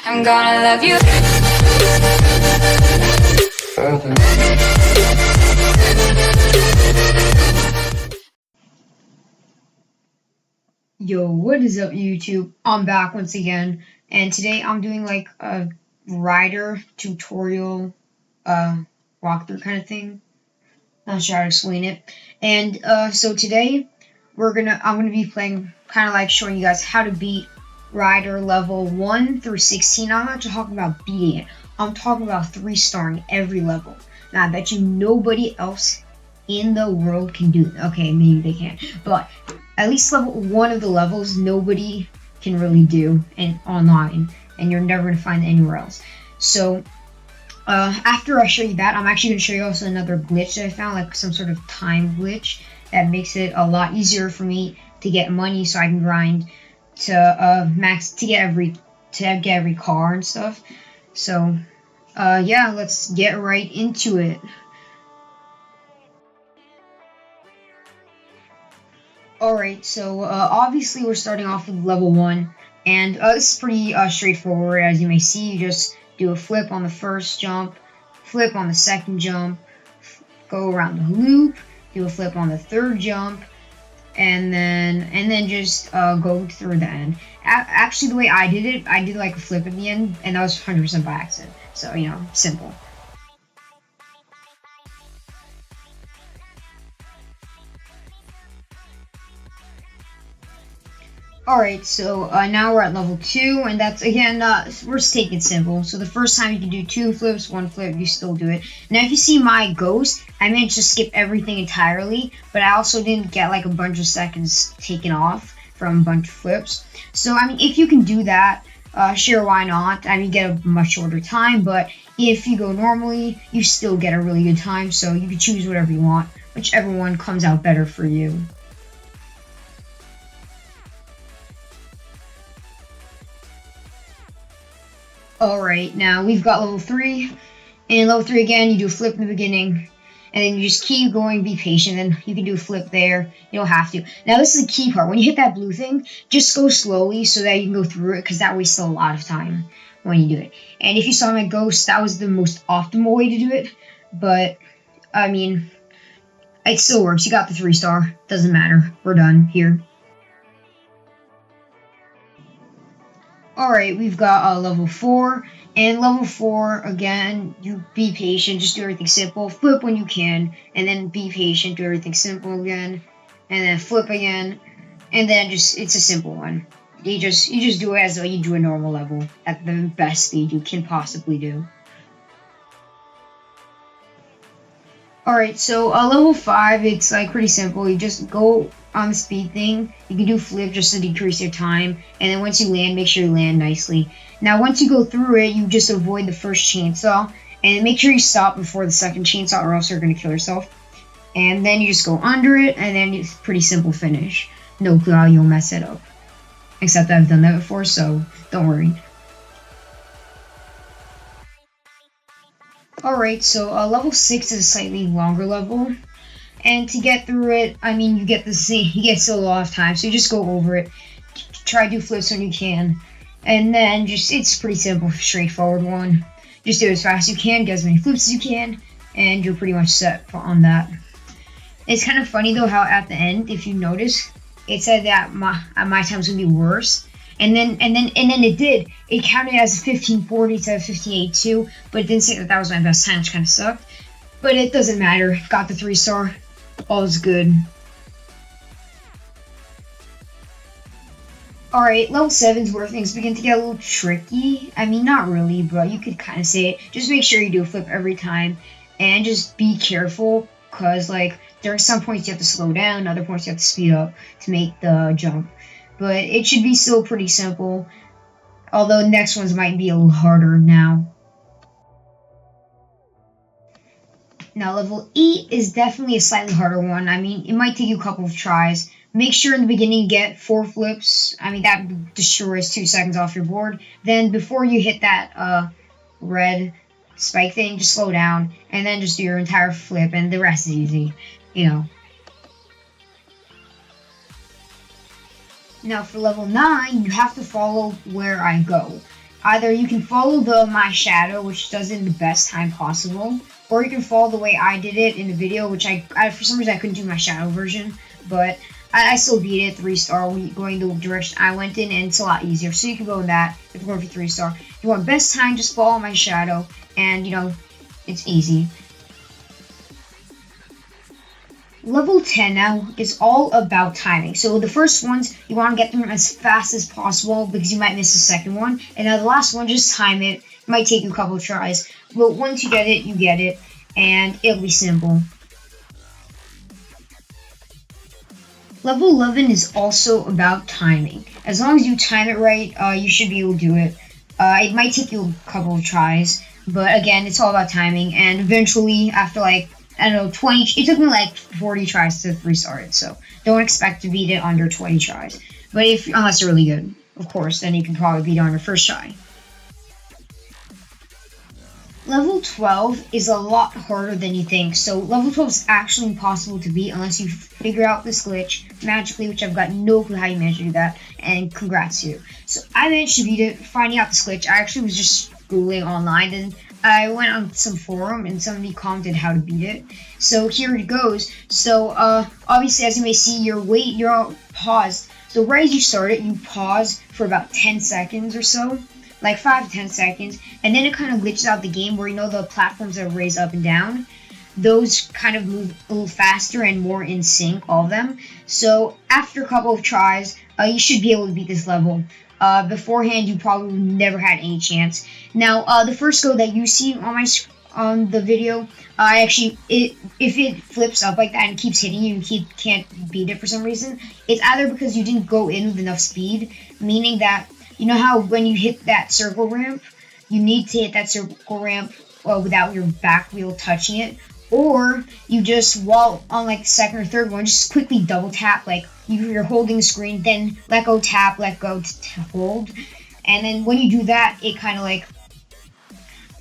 I'm gonna love you. Yo, what is up YouTube? I'm back once again, and today I'm doing like a rider tutorial walkthrough kind of thing. Not sure how to explain it. And so today I'm gonna be playing, kind of like showing you guys how to beat rider level 1 through 16. I'm not talking about beating it. I'm talking about 3-starring every level. Now I bet you nobody else in the world can do it. Okay, maybe they can, but at least level 1 of the levels nobody can really do online, and you're never going to find it anywhere else. So after I show you that, I'm actually going to show you also another glitch that I found, like some sort of time glitch that makes it a lot easier for me to get money, so I can grind to get every car and stuff. So yeah, let's get right into it. Alright, so obviously we're starting off with level 1, and this is pretty straightforward. As you may see, you just do a flip on the first jump, flip on the second jump, go around the loop, do a flip on the third jump, and then just go through the end. Actually, the way I did it, I did like a flip at the end, and that was 100% by accident. So, you know, simple. Alright, so now we're at level 2, and that's, again, we're just taking it simple. So the first time you can do 2 flips, 1 flip, you still do it. Now if you see my ghost, I managed to skip everything entirely, but I also didn't get like a bunch of seconds taken off from a bunch of flips. So, I mean, if you can do that, sure, why not? I mean, you get a much shorter time, but if you go normally, you still get a really good time, so you can choose whatever you want, whichever one comes out better for you. Alright, now we've got level 3, and level 3 again, you do a flip in the beginning, and then you just keep going, be patient, and you can do a flip there, you don't have to. Now this is the key part, when you hit that blue thing, just go slowly so that you can go through it, because that wastes a lot of time when you do it. And if you saw my ghost, that was the most optimal way to do it, but, I mean, it still works. You got the 3-star, doesn't matter, we're done here. Alright, we've got level 4, and level 4, again, you be patient, just do everything simple, flip when you can, and then be patient, do everything simple again, and then flip again, and then just, it's a simple one. You just do it as though you do a normal level, at the best speed you can possibly do. Alright, so level 5, it's like pretty simple. You just go on the speed thing. You can do flip just to decrease your time, and then once you land, make sure you land nicely. Now once you go through it, you just avoid the first chainsaw, and make sure you stop before the second chainsaw, or else you're going to kill yourself. And then you just go under it, and then it's pretty simple finish. No clue how you'll mess it up. Except I've done that before, so don't worry. Alright, so level 6 is a slightly longer level, and to get through it, I mean, you get still a lot of time, so you just go over it, try to do flips when you can, and then it's pretty simple, straightforward one. Just do it as fast as you can, get as many flips as you can, and you're pretty much set on that. It's kind of funny though how at the end, if you notice, it said that my time's gonna be worse. And then it did. It counted as 1540 to 1582, but it didn't say that that was my best time, which kind of sucked. But it doesn't matter. Got the 3-star. All is good. Alright, level 7 is where things begin to get a little tricky. I mean, not really, but you could kind of say it. Just make sure you do a flip every time. And just be careful, because like, there are some points you have to slow down, other points you have to speed up to make the jump. But it should be still pretty simple, although the next ones might be a little harder now. Now level 8 is definitely a slightly harder one. I mean, it might take you a couple of tries. Make sure in the beginning you get 4 flips. I mean, that destroys 2 seconds off your board. Then before you hit that red spike thing, just slow down, and then just do your entire flip, and the rest is easy, you know. Now for level 9, you have to follow where I go. either you can follow my shadow, which does it in the best time possible, or you can follow the way I did it in the video, which I for some reason I couldn't do my shadow version, but I still beat it 3-star going the direction I went in, and it's a lot easier. So you can go with that if you're going for 3-star. If you want best time, just follow my shadow, and you know, it's easy. Level 10 now is all about timing. So the first ones, you want to get them as fast as possible because you might miss the second one. And now the last one, just time it. It might take you a couple of tries. But once you get it, you get it. And it'll be simple. Level 11 is also about timing. As long as you time it right, you should be able to do it. It might take you a couple of tries. But again, it's all about timing. And eventually, after like, I don't know, 20, it took me like 40 tries to 3-star it, so don't expect to beat it under 20 tries. But unless you're really good, of course, then you can probably beat it on your first try. Level 12 is a lot harder than you think, so level 12 is actually impossible to beat unless you figure out this glitch magically, which I've got no clue how you managed to do that, and congrats to you. So I managed to beat it, finding out this glitch. I actually was just Googling online, and I went on some forum and somebody commented how to beat it. So here it goes. So obviously, as you may see, you're paused. So right as you start it, you pause for about 10 seconds or so, like 5 to 10 seconds, and then it kind of glitches out the game where you know the platforms that raise up and down. Those kind of move a little faster and more in sync, all of them. So after a couple of tries, you should be able to beat this level. Beforehand, you probably never had any chance. Now, the first go that you see on the video, if it flips up like that and keeps hitting you and can't beat it for some reason, it's either because you didn't go in with enough speed, meaning that, you know how when you hit that circle ramp, you need to hit that circle ramp without your back wheel touching it, or you just, while on like the second or third one, just quickly double tap, like you're holding the screen, then let go, tap, let go, to hold. And then when you do that, it kind of like,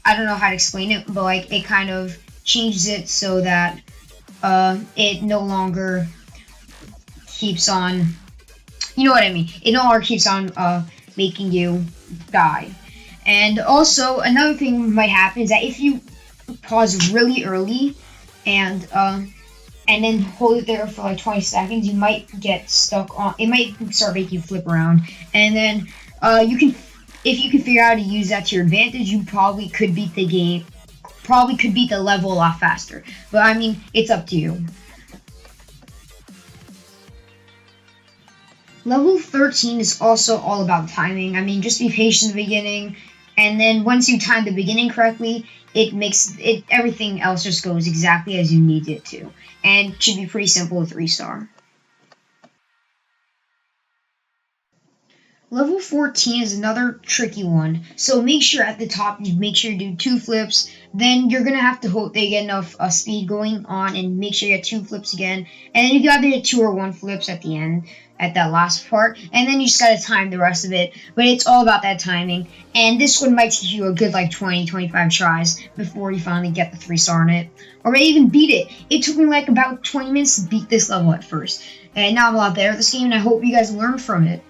I don't know how to explain it, but like it kind of changes it so that it no longer keeps on, you know what I mean? It no longer keeps on making you die. And also, another thing might happen is that if you pause really early and then hold it there for like 20 seconds, you might get stuck on, it might start making you flip around. And then if you can figure out how to use that to your advantage, you probably could beat the game, probably could beat the level a lot faster. But I mean, it's up to you. Level 13 is also all about timing. I mean, just be patient in the beginning, and then once you time the beginning correctly, everything else just goes exactly as you need it to. And it should be pretty simple with 3-star. Level 14 is another tricky one, so make sure at the top you make sure you do 2 flips, then you're going to have to hope they get enough speed going on and make sure you get 2 flips again, and then you got to get 2 or 1 flips at the end, at that last part, and then you just got to time the rest of it, but it's all about that timing, and this one might take you a good like 20-25 tries before you finally get the 3-star on it, or maybe even beat it. It took me like about 20 minutes to beat this level at first, and now I'm a lot better at this game, and I hope you guys learned from it.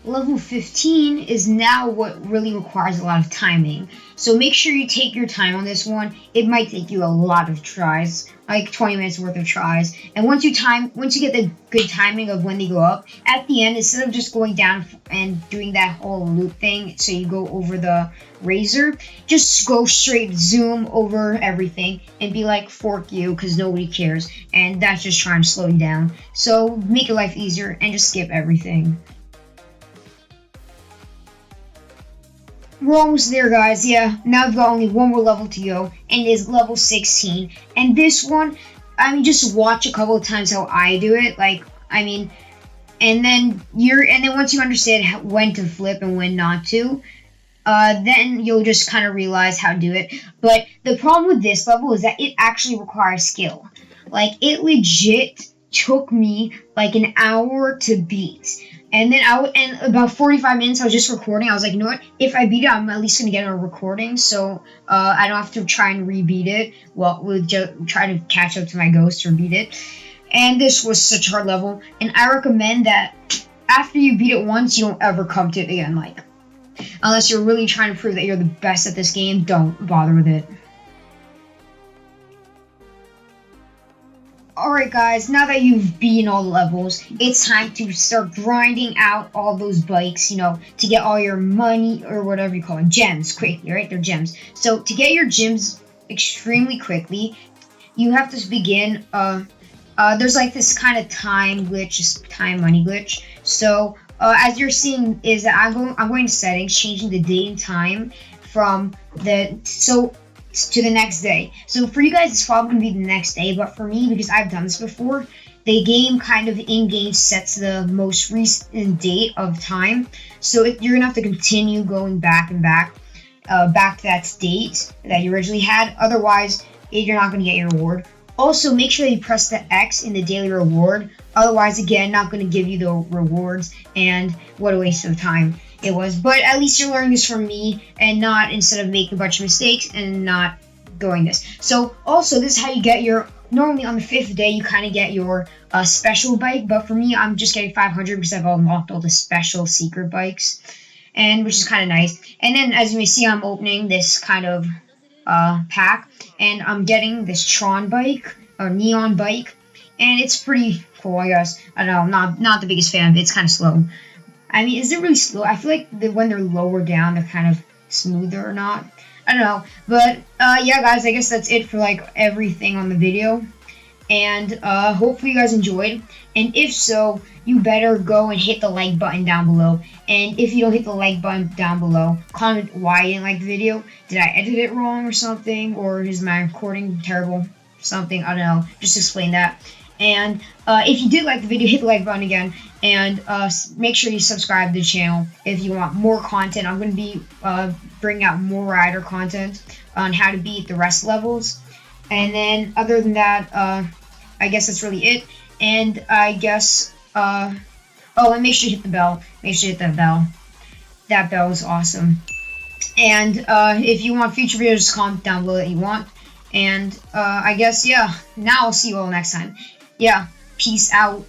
Level 15 is now what really requires a lot of timing. So make sure you take your time on this one. It might take you a lot of tries, like 20 minutes worth of tries. And once you get the good timing of when they go up, at the end, instead of just going down and doing that whole loop thing, so you go over the razor, just go straight, zoom over everything, and be like, fork you, because nobody cares. And that's just trying to slow you down. So make your life easier and just skip everything. We're almost there, guys. Yeah, now we've got only one more level to go, and it is level 16. And this one, I mean, just watch a couple of times how I do it. Like, I mean, and then once you understand when to flip and when not to, then you'll just kind of realize how to do it. But the problem with this level is that it actually requires skill. Like, it legit took me like an hour to beat. And then about 45 minutes I was just recording. I was like, you know what? If I beat it, I'm at least going to get a recording. So I don't have to try and rebeat it. Well, we'll try to catch up to my ghost or beat it. And this was such a hard level. And I recommend that after you beat it once, you don't ever come to it again. Like, unless you're really trying to prove that you're the best at this game, don't bother with it. Alright guys, now that you've beaten all the levels, it's time to start grinding out all those bikes, you know, to get all your money, or whatever you call it, gems, quickly, right? They're gems. So, to get your gems extremely quickly, you have to begin, there's like this kind of time glitch, just time money glitch. So, as you're seeing, is that I'm going to settings, changing the date and time from to the next day. So for you guys, it's probably going to be the next day, but for me, because I've done this before, the game kind of in-game sets the most recent date of time. So you're going to have to continue going back and back to that date that you originally had. Otherwise, you're not going to get your reward. Also, make sure that you press the X in the daily reward. Otherwise, again, not going to give you the rewards, and what a waste of time it was. But at least you're learning this from me, and not instead of making a bunch of mistakes and not going this. So also, this is how you get your, normally on the 5th day you kind of get your special bike, but for me, I'm just getting 500 because I've unlocked all the special secret bikes, and which is kind of nice. And then as you may see, I'm opening this kind of pack, and I'm getting this Tron bike, or neon bike, and it's pretty cool, I guess. I don't know, I'm not the biggest fan of it. It's kind of slow. I mean, is it really slow? I feel like when they're lower down, they're kind of smoother or not. I don't know. But, yeah, guys, I guess that's it for, like, everything on the video. And, hopefully you guys enjoyed. And if so, you better go and hit the like button down below. And if you don't hit the like button down below, comment why you didn't like the video. Did I edit it wrong or something? Or is my recording terrible? Something, I don't know. Just explain that. And if you did like the video, hit the like button again, and make sure you subscribe to the channel if you want more content. I'm going to be bringing out more rider content on how to beat the rest levels. And then other than that, I guess that's really it. And I guess, oh, and make sure you hit the bell. Make sure you hit that bell. That bell is awesome. And if you want future videos, just comment down below that you want. And I guess, yeah, now I'll see you all next time. Yeah, peace out.